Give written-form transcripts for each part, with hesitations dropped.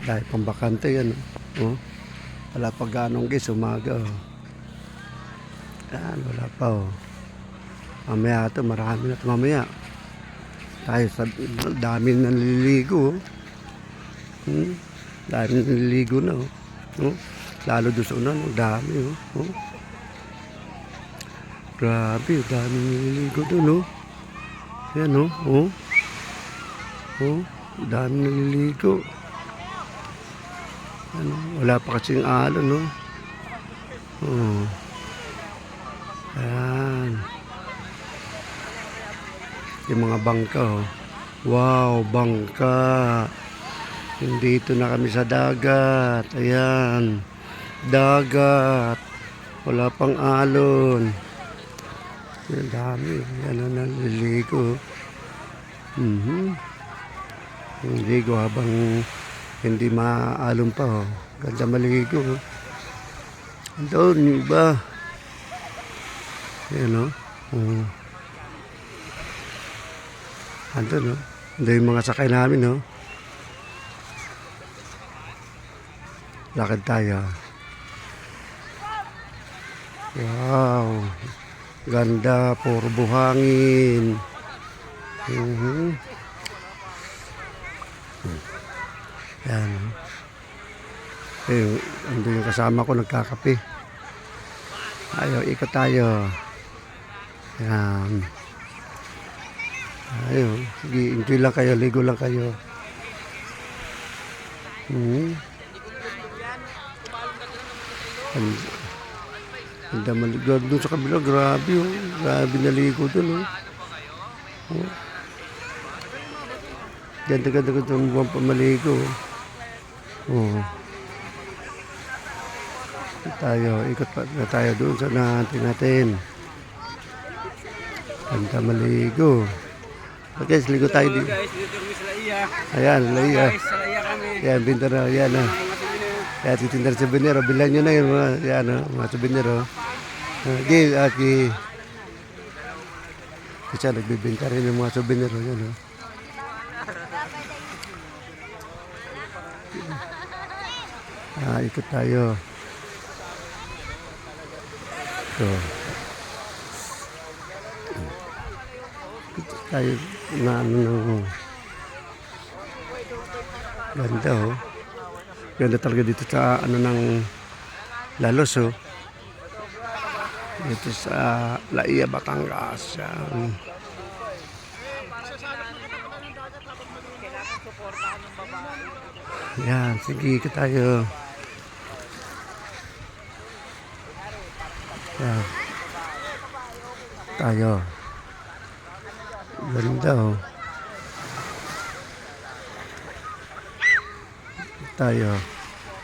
Dahil pang bakante yan. Oh. Wala pa ganong guys, umaga. Oh. Yan, wala pa. Oh. Mamaya ito, marami na ito mamaya. Tayo sa dami na naliligo. Dami na naliligo na. Lalo doon sa unan, dami. Grabe, dami naliligo doon. Yan, dami naliligo. Ano, wala pa kasing alon, Ayan. Yung mga bangka, Wow, bangka. Dito na kami sa dagat. Ayan. Dagat. Wala pang alon. Ang dami. Yan na naliligo. Naliligo habang hindi maalon pa. Ganda maligo. Doon yung iba. Yan Andun Andun yung mga sakay namin Lakad tayo. Wow. Ganda, puro buhangin. Yan. Andun yung kasama ko nagkakape. Ayaw, ikot tayo. Yan. Ayaw, sige, enjoy lang kayo, ligo lang kayo. Ganda maligo doon sa kabila, grabe grabe naligo doon ganda ng buwan pamaligo ikot pa na tayo doon sa natin ganda maligo. Okay, ligo tayo dito. Ayan, Laiya. Ayan, Bintaro, ayan Kaya titinda sa souvenir, bilan nyo na yun mga souvenir kasi nagbibinta rin yung mga souvenir yan ikot tayo ikot tayo na ganda ganda talaga dito sa ng Lalos dito sa Laiya, Batangas. Yan, sige ka tayo. Yan. Tayo. Ganda tayo.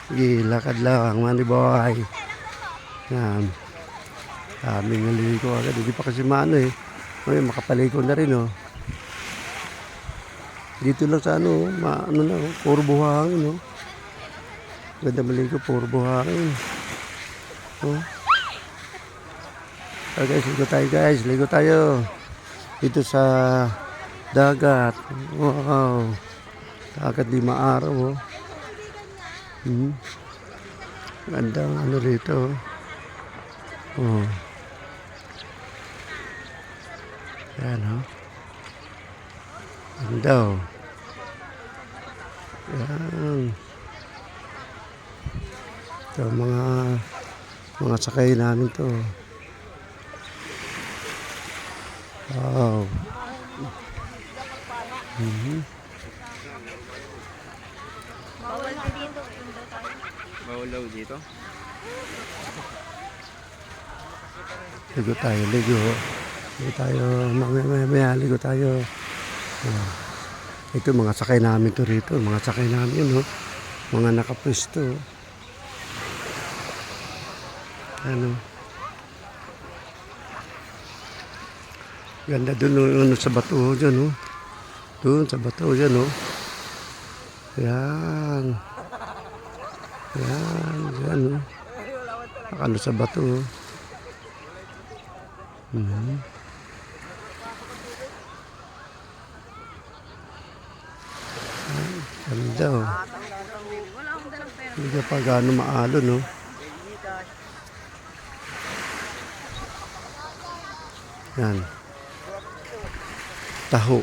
Sige, lakad lang, money boy. Yan. Aming naligo agad. Hindi pa kasi maano makapaligo na rin Dito lang sa puro buhangin Ganda maligo, puro buhangin. Guys, ligo tayo. Dito sa dagat. Wow. Dagat 5 araw Gandang rito. Yan Ganda Yan. Ito mga sakay namin to. Wow. Bawal na dito. Bawal daw dito? Ligo tayo. Mamaya ligo tayo. Ito mga sakay namin to rito. Mga sakay namin mga nakapwesto. Ganda doon sa bato dyan Doon sa bato dyan Yan. Nakano sa bato Ganda Hindi ka pa gaano maalon, no? Yan. Taho.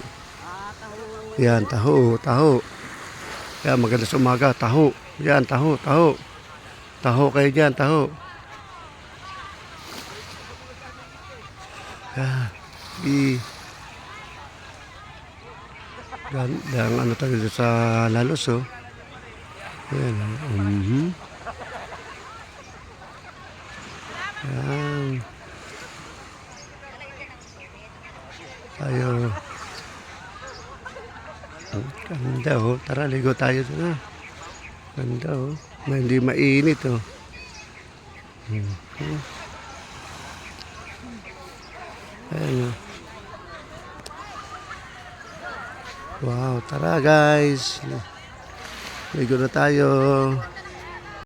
Yan, taho. Yan, maganda sa umaga, taho. Yan, taho. Taho kayo dyan, taho. Yan. Yan, ano tayo dito sa lalos, oh. Yan, Yan. Tayo. Ang ganda, oh. Tara, ligo tayo doon, ah. Ganda, oh. Hindi mainit, oh. Ayan, oh. Wow, tara guys. Ligo na tayo.